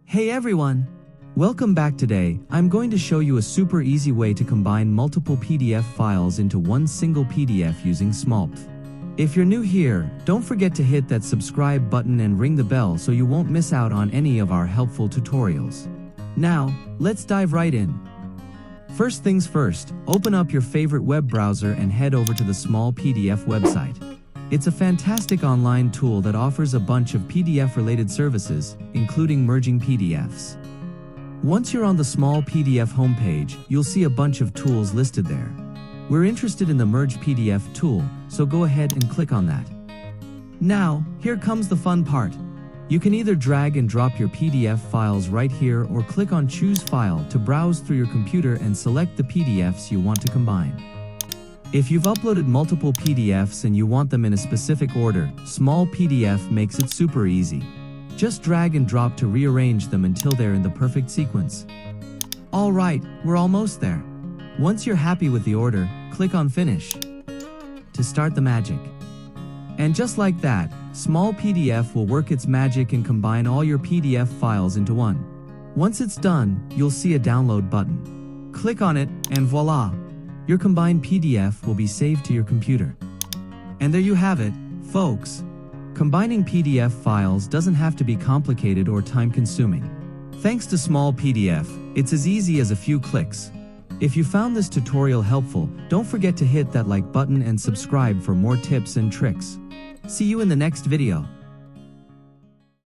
Hey everyone! Welcome back. Today, I'm going to show you a super easy way to combine multiple PDF files into one single PDF using smallpf. If you're new here, don't forget to hit that subscribe button and ring the bell so you won't miss out on any of our helpful tutorials. Now, let's dive right in. First things first, open up your favorite web browser and head over to the Small PDF website. It's a fantastic online tool that offers a bunch of PDF-related services, including merging PDFs. Once you're on the Small PDF homepage, you'll see a bunch of tools listed there. We're interested in the Merge PDF tool, so go ahead and click on that. Now, here comes the fun part. You can either drag and drop your PDF files right here or click on Choose File to browse through your computer and select the PDFs you want to combine. If you've uploaded multiple PDFs and you want them in a specific order, Small PDF makes it super easy. Just drag and drop to rearrange them until they're in the perfect sequence. Alright, we're almost there. Once you're happy with the order, click on Finish to start the magic. And just like that, Small PDF will work its magic and combine all your PDF files into one. Once it's done, you'll see a download button. Click on it, and voila! Your combined PDF will be saved to your computer. And there you have it, folks. Combining PDF files doesn't have to be complicated or time-consuming. Thanks to Small PDF, it's as easy as a few clicks. If you found this tutorial helpful, don't forget to hit that like button and subscribe for more tips and tricks. See you in the next video.